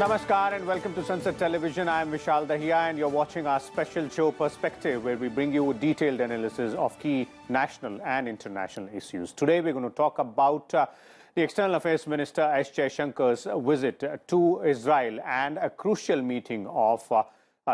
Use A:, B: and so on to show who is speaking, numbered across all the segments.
A: Namaskar and welcome to Sansad Television. I am Vishal Dahiya and you're watching our special show Perspective, where we bring you a detailed analysis of key national and international issues. Today we're going to talk about the External Affairs Minister S. Jaishankar's visit to Israel and a crucial meeting of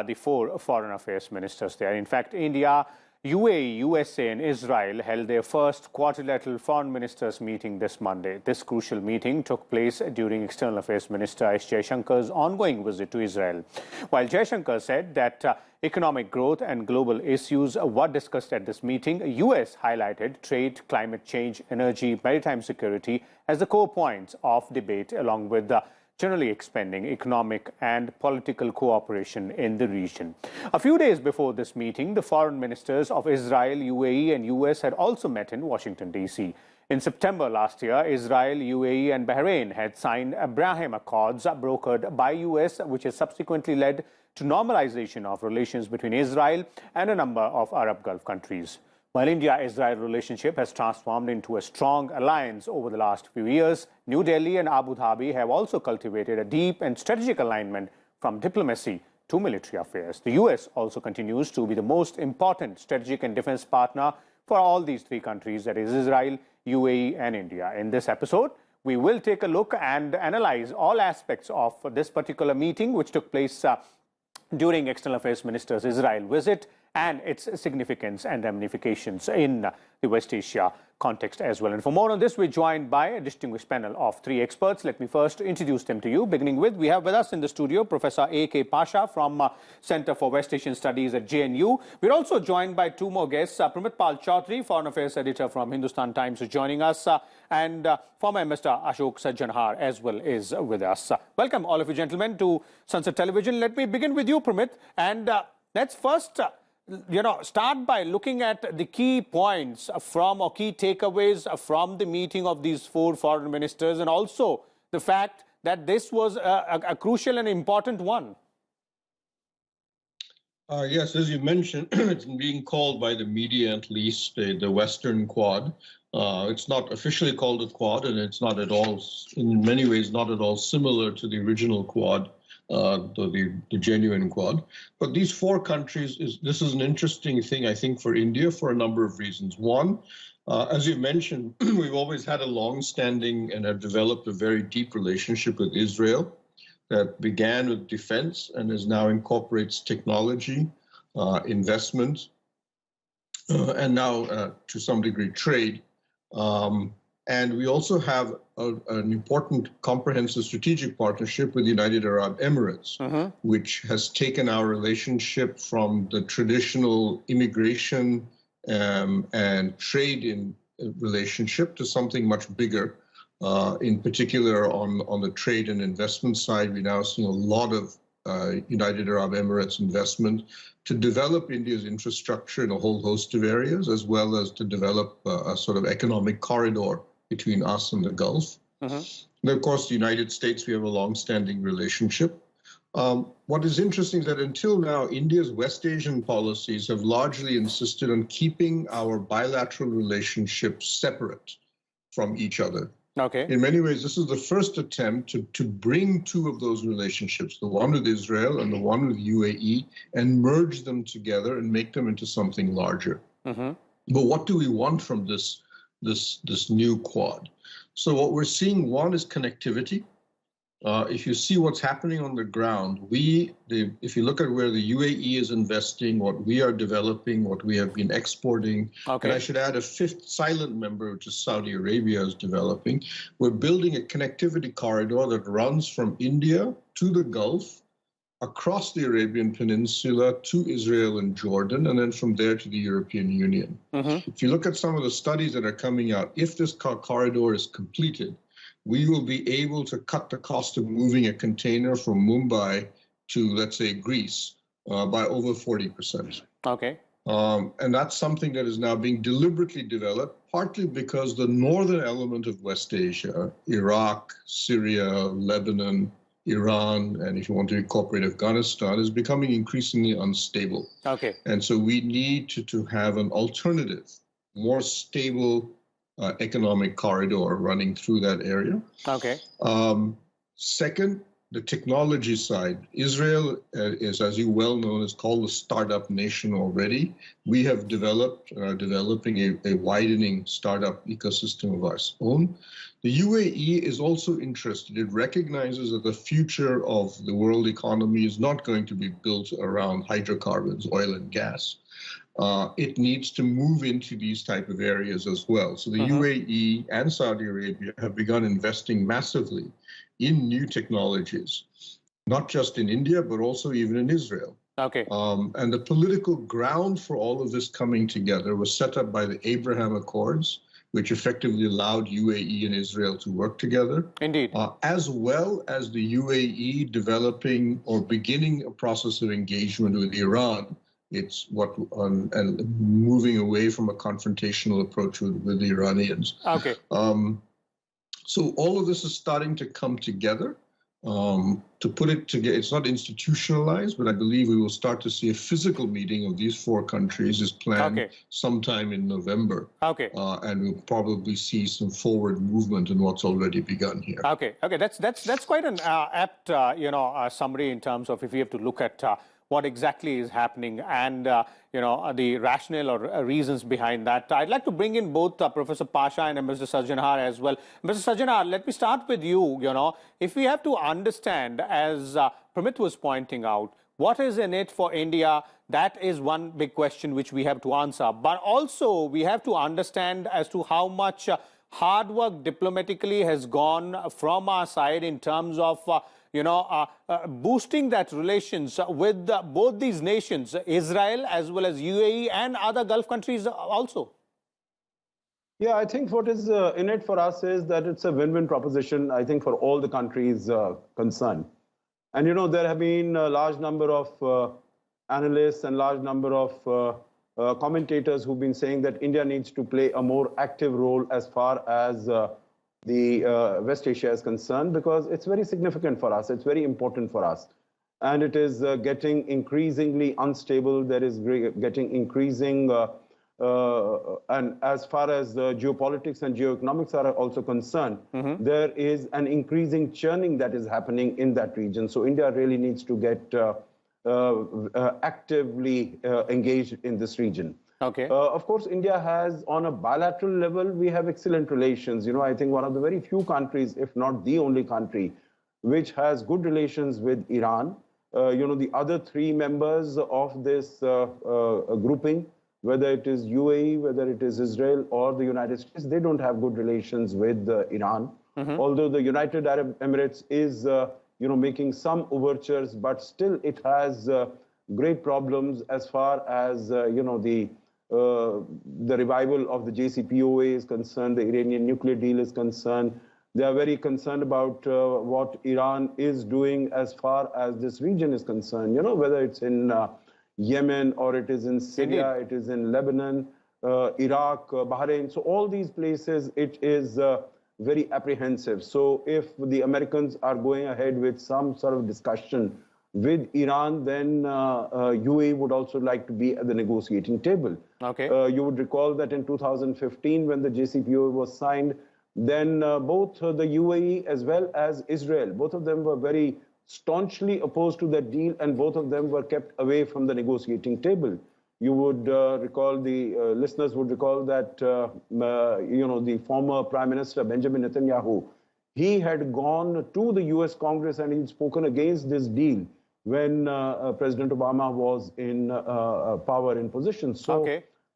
A: the four foreign affairs ministers there. In fact, India, UAE, USA and Israel held their first quadrilateral foreign ministers meeting this Monday. This crucial meeting took place during External Affairs Minister S. Jaishankar's ongoing visit to Israel. While Jaishankar said that economic growth and global issues were discussed at this meeting, US highlighted trade, climate change, energy, maritime security as the core points of debate, along with generally expanding economic and political cooperation in the region. A few days before this meeting, the foreign ministers of Israel, UAE and US had also met in Washington, D.C. In September last year, Israel, UAE and Bahrain had signed Abraham Accords brokered by US, which has subsequently led to normalization of relations between Israel and a number of Arab Gulf countries. While India-Israel relationship has transformed into a strong alliance over the last few years, New Delhi and Abu Dhabi have also cultivated a deep and strategic alignment from diplomacy to military affairs. The US also continues to be the most important strategic and defense partner for all these three countries, that is Israel, UAE and India. In this episode, we will take a look and analyze all aspects of this particular meeting, which took place during External Affairs Minister's Israel visit, and its significance and ramifications in the West Asia context as well. And for more on this, we're joined by a distinguished panel of three experts. Let me first introduce them to you, beginning with, we have with us in the studio Professor A.K. Pasha from Center for West Asian Studies at JNU. We're also joined by two more guests. Pramit Pal Chaudhary, Foreign Affairs Editor from Hindustan Times, is joining us, and former Mr. Ashok Sajjanhar as well is with us. Welcome, all of you gentlemen, to Sansad Television. Let me begin with you, Pramit, and let's first start by looking at the key points from, or key takeaways from the meeting of these four foreign ministers, and also the fact that this was a crucial and important one.
B: Yes, as you mentioned, it's being called by the media, at least, the Western Quad. It's not officially called a Quad, and it's not at all, in many ways, not at all similar to the original Quad. The genuine Quad. But these four countries, this is an interesting thing, I think, for India for a number of reasons. One, as you mentioned, we've always had a long-standing and have developed a very deep relationship with Israel that began with defense and is now incorporates technology, investment, and now to some degree trade. And we also have an important comprehensive strategic partnership with the United Arab Emirates, which has taken our relationship from the traditional immigration and trade in relationship to something much bigger. In particular, on the trade and investment side, we now see a lot of United Arab Emirates investment to develop India's infrastructure in a whole host of areas, as well as to develop a sort of economic corridor between us and the Gulf. And of course, the United States, we have a long-standing relationship. What is interesting is that until now, India's West Asian policies have largely insisted on keeping our bilateral relationships separate from each other.
A: Okay.
B: In many ways, this is the first attempt to bring two of those relationships, the one with Israel and the one with UAE, and merge them together and make them into something larger. But what do we want from this new Quad? So what we're seeing, one, is connectivity. If you see what's happening on the ground, if you look at where the UAE is investing, what we are developing, what we have been exporting, and I should add a fifth silent member, which is Saudi Arabia, is developing. We're building a connectivity corridor that runs from India to the Gulf, across the Arabian Peninsula to Israel and Jordan, and then from there to the European Union. If you look at some of the studies that are coming out, if this corridor is completed, we will be able to cut the cost of moving a container from Mumbai to, let's say, Greece by over 40%.
A: Okay.
B: And that's something that is now being deliberately developed, partly because the northern element of West Asia, Iraq, Syria, Lebanon, Iran, and if you want to incorporate Afghanistan, is becoming increasingly unstable.
A: Okay.
B: And so we need to have an alternative, more stable economic corridor running through that area.
A: Okay.
B: Second, the technology side, Israel is, as you well know, is called a startup nation already. We have developed, developing a widening startup ecosystem of our own. The UAE is also interested. It recognizes that the future of the world economy is not going to be built around hydrocarbons, oil and gas. It needs to move into these type of areas as well. So the UAE and Saudi Arabia have begun investing massively in new technologies, not just in India, but also even in Israel.
A: Okay.
B: And the political ground for all of this coming together was set up by the Abraham Accords, which effectively allowed UAE and Israel to work together.
A: Indeed.
B: As well as the UAE developing or beginning a process of engagement with Iran. It's and moving away from a confrontational approach with the Iranians.
A: Okay.
B: So all of this is starting to come together. To put it together, it's not institutionalized, but I believe we will start to see a physical meeting of these four countries is planned sometime in November.
A: Okay.
B: And we'll probably see some forward movement in what's already begun here.
A: Okay. Okay. That's quite an apt summary in terms of if we have to look at what exactly is happening and the rationale or reasons behind that. I'd like to bring in both Professor Pasha and Mr. Sajjanar as well. Mr. Sajjanar, let me start with you. If we have to understand, as Pramit was pointing out, what is in it for India, that is one big question which we have to answer. But also we have to understand as to how much hard work diplomatically has gone from our side in terms of boosting that relations with both these nations, Israel as well as UAE and other Gulf countries also.
C: Yeah, I think what is in it for us is that it's a win-win proposition, I think, for all the countries concerned. And, there have been a large number of analysts and large number of commentators who've been saying that India needs to play a more active role as far as the West Asia is concerned, because it's very significant for us. It's very important for us. And it is getting increasingly unstable. There is getting increasing, and as far as the geopolitics and geoeconomics are also concerned, there is an increasing churning that is happening in that region. So India really needs to get actively engaged in this region.
A: Okay.
C: Of course, India has, on a bilateral level, we have excellent relations. I think one of the very few countries, if not the only country, which has good relations with Iran. The other three members of this grouping, whether it is UAE, whether it is Israel or the United States, they don't have good relations with Iran. Although the United Arab Emirates is, making some overtures, but still it has great problems as far as, the revival of the JCPOA is concerned, the Iranian nuclear deal is concerned. They are very concerned about what Iran is doing as far as this region is concerned, whether it's in Yemen or it is in Syria, it is in Lebanon, Iraq, Bahrain. So all these places, it is very apprehensive. So if the Americans are going ahead with some sort of discussion with Iran, then UAE would also like to be at the negotiating table.
A: Okay.
C: You would recall that in 2015, when the JCPOA was signed, then both the UAE as well as Israel, both of them were very staunchly opposed to that deal, and both of them were kept away from the negotiating table. You would recall, the listeners would recall that, the former Prime Minister Benjamin Netanyahu, he had gone to the US Congress and he'd spoken against this deal when President Obama was in power in position. So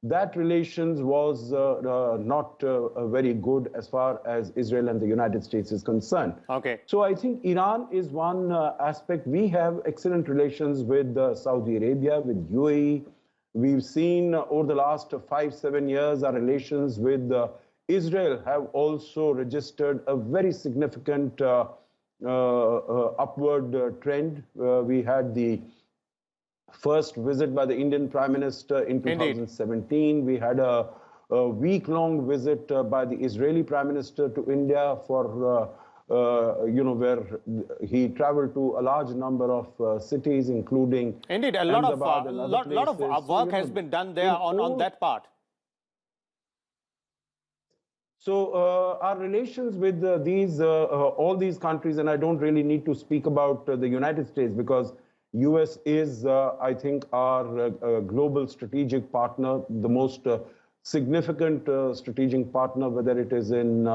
C: that relations was not very good as far as Israel and the United States is concerned.
A: Okay.
C: So I think Iran is one aspect. We have excellent relations with Saudi Arabia, with UAE. We've seen over the last 5-7 years, our relations with Israel have also registered a very significant upward trend. We had the first visit by the Indian Prime Minister in 2017. Indeed. We had a week-long visit by the Israeli Prime Minister to India for, where he traveled to a large number of cities, including
A: Indeed, a lot of work has been done there on that part.
C: So our relations with all these countries, and I don't really need to speak about the United States because US is, I think, our global strategic partner, the most significant strategic partner, whether it is in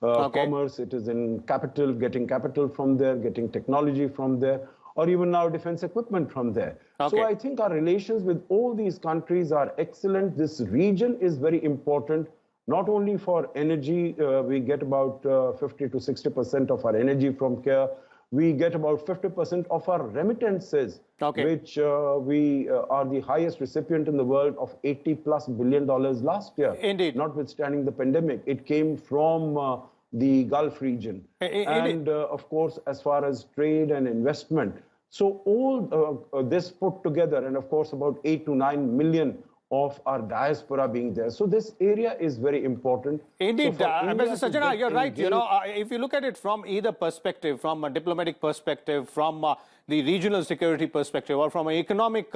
C: commerce, it is in capital, getting capital from there, getting technology from there, or even now defense equipment from there. So I think our relations with all these countries are excellent. This region is very important. Not only for energy, we get about 50 to 60% of our energy from here. We get about 50% of our remittances, which we are the highest recipient in the world of $80+ billion last year.
A: Indeed.
C: Notwithstanding the pandemic, it came from the Gulf region. And of course, as far as trade and investment. So all this put together, and of course, about 8 to 9 million of our diaspora being there. So this area is very important.
A: Indeed, Mr. Sajjana, you're right. You know, if you look at it from either perspective, from a diplomatic perspective, from the regional security perspective, or from an economic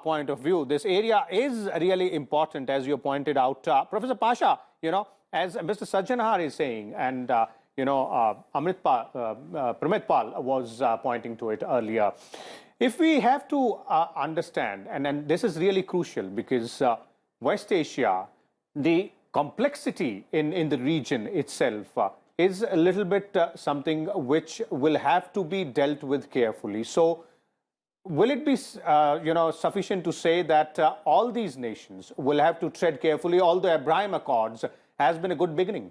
A: point of view, this area is really important, as you pointed out. Professor Pasha, you know, as Mr. Sajjana is saying, and you know, Pramit Pal was pointing to it earlier. If we have to understand, and this is really crucial because West Asia, the complexity in the region itself is a little bit something which will have to be dealt with carefully. So will it be you know, sufficient to say that all these nations will have to tread carefully, although Abraham Accords has been a good beginning?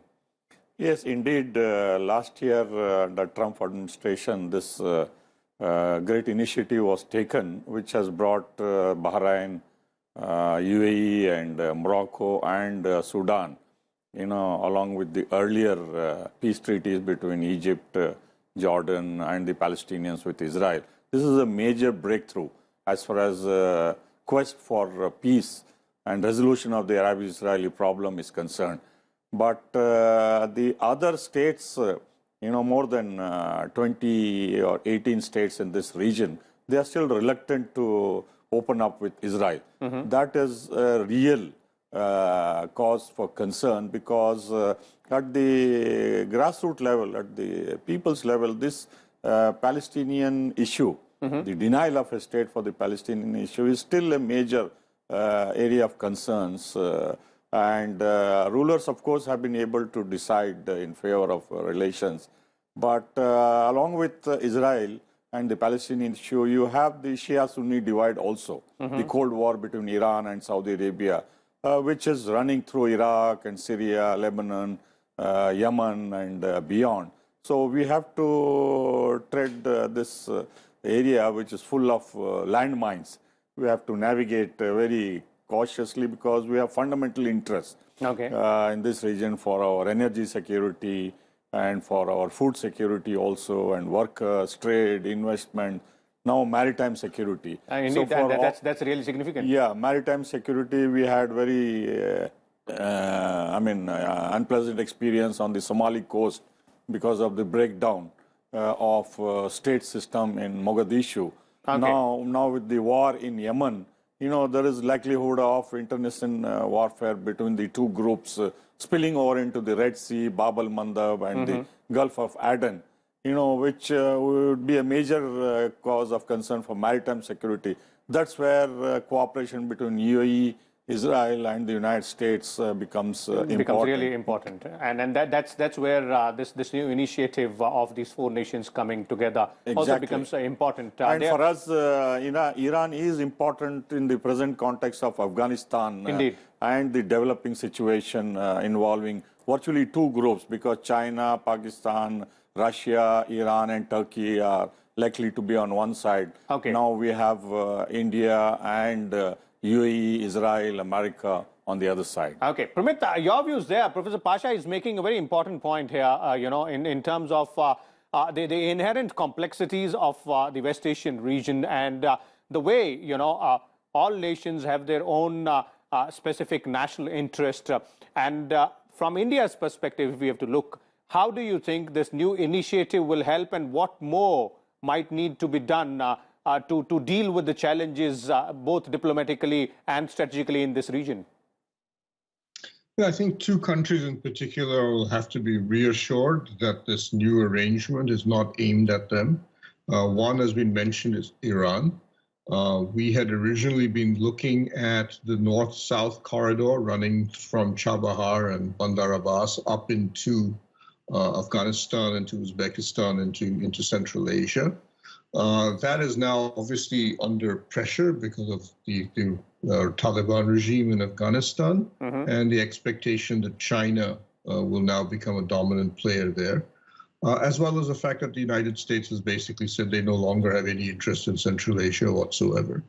D: Yes, indeed. Last year, the Trump administration, this great initiative was taken, which has brought Bahrain, UAE, and Morocco and Sudan, you know, along with the earlier peace treaties between Egypt, Jordan, and the Palestinians with Israel. This is a major breakthrough as far as quest for peace and resolution of the Arab-Israeli problem is concerned. But the other states, you know, more than 20 or 18 states in this region, they are still reluctant to open up with Israel. That is a real cause for concern because at the grassroots level, at the people's level, this Palestinian issue, the denial of a state for the Palestinian issue is still a major area of concerns. And rulers, of course, have been able to decide in favor of relations. But along with Israel and the Palestinian issue, you have the Shia-Sunni divide also, the Cold War between Iran and Saudi Arabia, which is running through Iraq and Syria, Lebanon, Yemen, and beyond. So we have to tread this area, which is full of landmines. We have to navigate very cautiously because we have fundamental interest in this region for our energy security and for our food security also, and workers, trade, investment, now maritime security.
A: Indeed, that's really significant.
D: Yeah, maritime security, we had very, unpleasant experience on the Somali coast because of the breakdown of state system in Mogadishu. Now with the war in Yemen, you know, there is likelihood of international warfare between the two groups spilling over into the Red Sea, Bab al-Mandab, and the Gulf of Aden, you know, which would be a major cause of concern for maritime security. That's where cooperation between UAE, Israel, and the United States becomes
A: really important. And that's where this new initiative of these four nations coming together also becomes important.
D: And for us, you know, Iran is important in the present context of Afghanistan and the developing situation involving virtually two groups, because China, Pakistan, Russia, Iran, and Turkey are likely to be on one side. Now we have India and UAE, Israel, America on the other side.
A: Okay, Pramit, your views there. Professor Pasha is making a very important point here, you know, in terms of the inherent complexities of the West Asian region and the way, you know, all nations have their own specific national interest. And from India's perspective, if we have to look, how do you think this new initiative will help, and what more might need to be done to deal with the challenges both diplomatically and strategically in this region?
B: I think two countries in particular will have to be reassured that this new arrangement is not aimed at them. One has been mentioned is Iran. We had originally been looking at the north-south corridor running from Chabahar and Bandar Abbas up into Afghanistan, into Uzbekistan, into Central Asia. That is now obviously under pressure because of the Taliban regime in Afghanistan and the expectation that China will now become a dominant player there, as well as the fact that the United States has basically said they no longer have any interest in Central Asia whatsoever.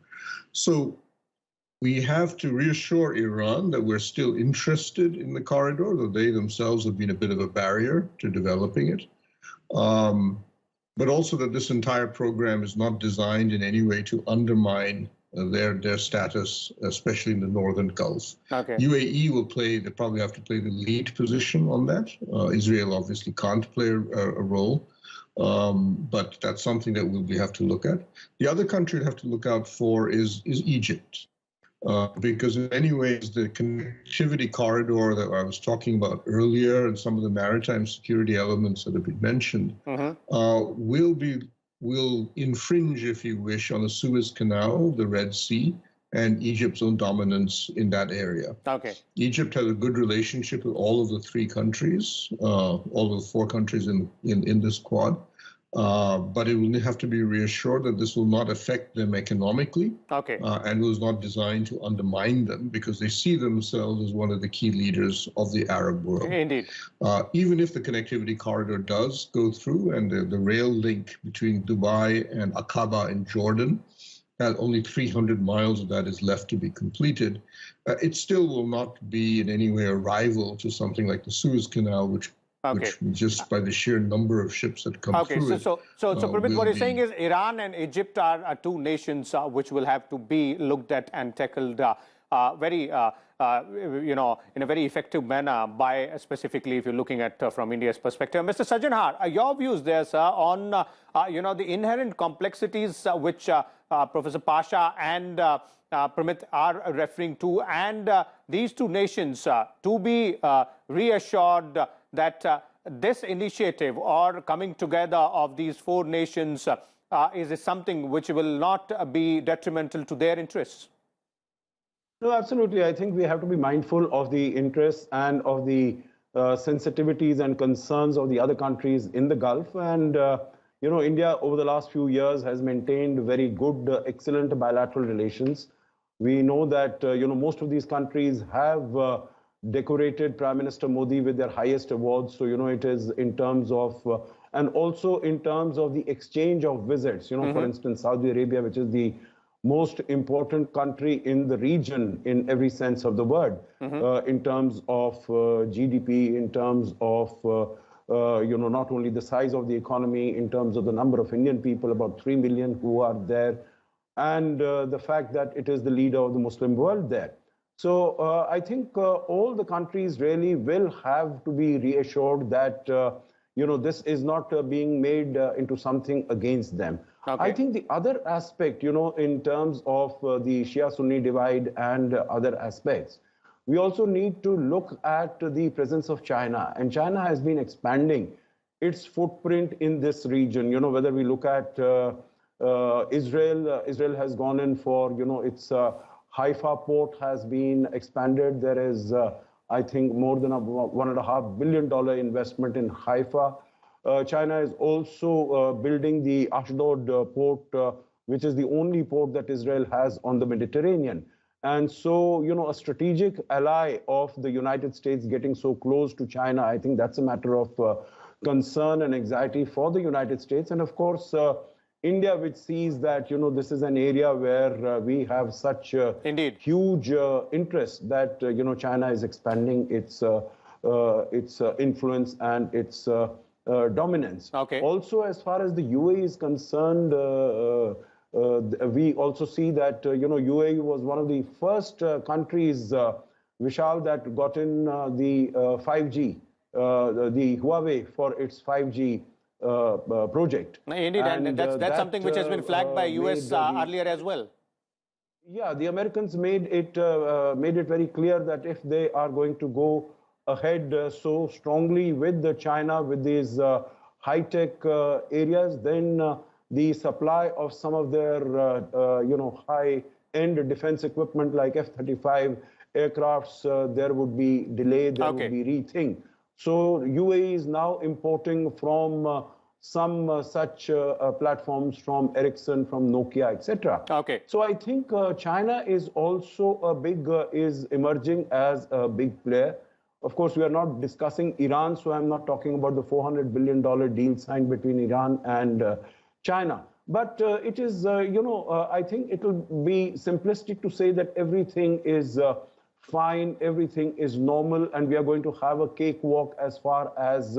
B: So we have to reassure Iran that we're still interested in the corridor, though they themselves have been a bit of a barrier to developing it. But also that this entire program is not designed in any way to undermine their status, especially in the Northern Gulf.
A: Okay.
B: UAE will they probably have to play the lead position on that. Israel obviously can't play a role, but that's something that we have to look at. The other country to have to look out for is Egypt. Because in many ways, the connectivity corridor that I was talking about earlier and some of the maritime security elements that have been mentioned will infringe, if you wish, on the Suez Canal, the Red Sea, and Egypt's own dominance in that area.
A: Okay.
B: Egypt has a good relationship with all of the three countries, all of the four countries in this quad. But it will have to be reassured that this will not affect them economically, and was not designed to undermine them because they see themselves as one of the key leaders of the Arab world.
A: Indeed.
B: Even if the connectivity corridor does go through and the rail link between Dubai and Aqaba in Jordan, that only 300 miles of that is left to be completed, it still will not be in any way a rival to something like the Suez Canal, which just by the sheer number of ships that come through it.
A: So Pramit, what you're saying is Iran and Egypt are two nations which will have to be looked at and tackled very, in a very effective manner by specifically if you're looking at from India's perspective. Mr. Sajanhar, your views there, sir, on, the inherent complexities which Professor Pasha and Pramit are referring to, and these two nations to be reassured that this initiative or coming together of these four nations is something which will not be detrimental to their interests?
C: No, absolutely. I think we have to be mindful of the interests and of the sensitivities and concerns of the other countries in the Gulf. And, India over the last few years has maintained very good, excellent bilateral relations. We know that, most of these countries have decorated Prime Minister Modi with their highest awards. So, it is in terms of, and also in terms of the exchange of visits, for instance, Saudi Arabia, which is the most important country in the region in every sense of the word, in terms of GDP, in terms of, not only the size of the economy, in terms of the number of Indian people, about 3 million who are there, and the fact that it is the leader of the Muslim world there. So I think all the countries really will have to be reassured that, this is not being made into something against them. I think the other aspect, in terms of the Shia-Sunni divide and other aspects, we also need to look at the presence of China. And China has been expanding its footprint in this region. Whether we look at Israel, Israel has gone in for, its Haifa port has been expanded. There is, I think, more than a $1.5 billion investment in Haifa. China is also building the Ashdod port, which is the only port that Israel has on the Mediterranean. And so, a strategic ally of the United States getting so close to China, I think that's a matter of concern and anxiety for the United States. And of course, India, which sees that, this is an area where we have such huge interest that, China is expanding its influence and its dominance. Also, as far as the UAE is concerned, we also see that, UAE was one of the first countries, Vishal, that got in the 5G, the Huawei for its 5G project.
A: Indeed, and that's something which has been flagged by US earlier as well.
C: Yeah, the Americans made it very clear that if they are going to go ahead so strongly with China with these high-tech areas, then the supply of some of their high-end defense equipment like F-35 aircrafts, there would be delay, there would be rethink. So UAE is now importing from some such platforms from Ericsson, from Nokia, etc.
A: Okay.
C: So I think China is also is emerging as a big player. Of course, we are not discussing Iran, so I'm not talking about the $400 billion deal signed between Iran and China. But it is, I think it will be simplistic to say that everything is fine, everything is normal, and we are going to have a cakewalk as far as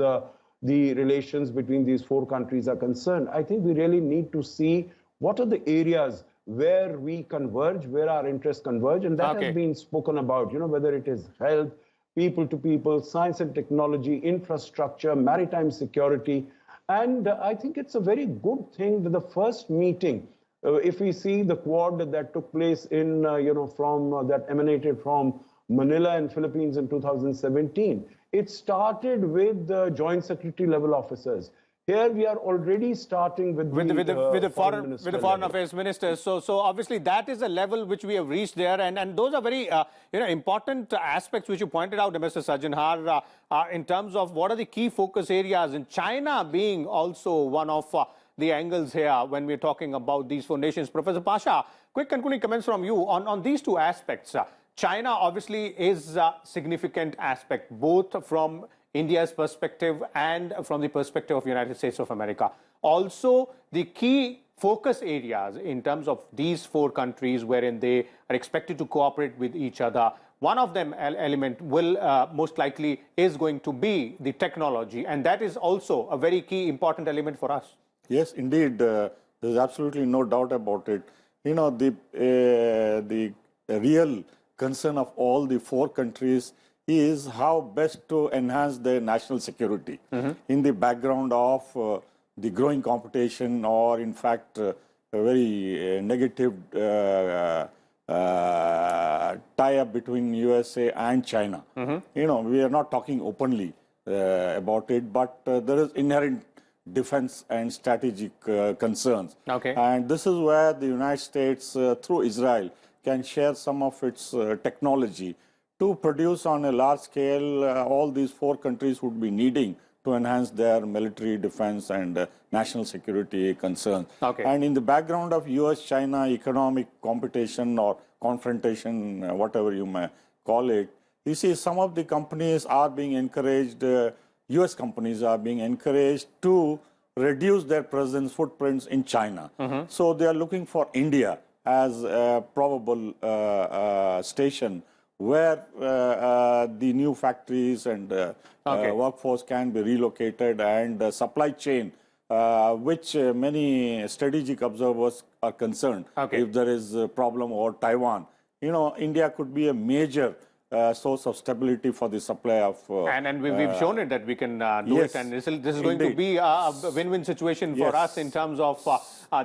C: the relations between these four countries are concerned. I think we really need to see what are the areas where we converge, where our interests converge, and that has been spoken about, whether it is health, people to people, science and technology, infrastructure, maritime security. And I think it's a very good thing that the first meeting, if we see the Quad that took place in, that emanated from Manila and Philippines in 2017, it started with the joint secretary level officers. Here we are already starting with the
A: foreign affairs ministers. So obviously that is a level which we have reached there, and those are very important aspects which you pointed out, Mr. Sajanhar, in terms of what are the key focus areas, and China being also one of the angles here when we're talking about these four nations. Professor Pasha, quick concluding comments from you on these two aspects. China obviously is a significant aspect, both from India's perspective and from the perspective of the United States of America. Also, the key focus areas in terms of these four countries wherein they are expected to cooperate with each other. One of them element will most likely is going to be the technology, and that is also a very key important element for us.
D: Yes, indeed. There's absolutely no doubt about it. The real concern of all the four countries is how best to enhance their national security in the background of the growing competition, or in fact a very negative tie-up between USA and China. We are not talking openly about it, but there is inherent defense and strategic concerns. And this is where the United States, through Israel, can share some of its technology to produce on a large scale. All these four countries would be needing to enhance their military defense and national security concerns. And in the background of US-China economic competition or confrontation, whatever you may call it, you see some of the companies are being encouraged, US companies are being encouraged to reduce their presence footprints in China. So they are looking for India as a probable station where the new factories and workforce can be relocated, and supply chain, which many strategic observers are concerned. If there is a problem over Taiwan, India could be a major source of stability for the supply of...
A: and we've shown it that we can do it, and this is going to be a win-win situation for us in terms of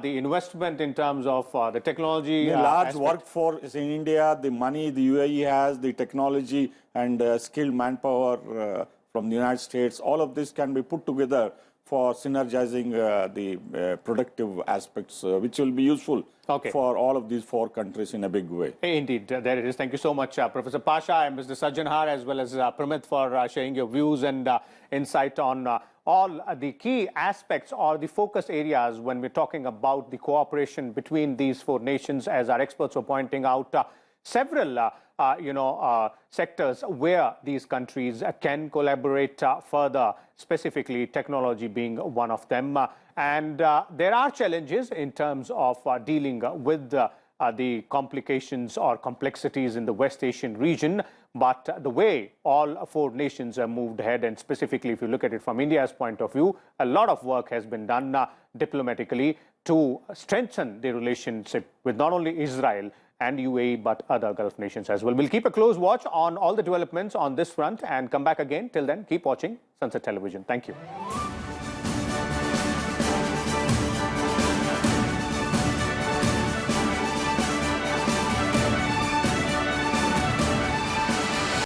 A: the investment, in terms of the technology.
D: The large workforce in India, the money the UAE has, the technology and skilled manpower from the United States, all of this can be put together for synergizing the productive aspects, which will be useful for all of these four countries in a big way.
A: Indeed, there it is. Thank you so much, Professor Pasha and Mr. Sajanhar, as well as Pramit, for sharing your views and insight on all the key aspects or the focus areas when we're talking about the cooperation between these four nations. As our experts were pointing out, several sectors where these countries can collaborate further, specifically technology being one of them. And there are challenges in terms of dealing with the complications or complexities in the West Asian region. But the way all four nations have moved ahead, and specifically if you look at it from India's point of view, a lot of work has been done diplomatically to strengthen the relationship with not only Israel and UAE, but other Gulf nations as well. We'll keep a close watch on all the developments on this front and come back again. Till then, keep watching Sansad Television. Thank you.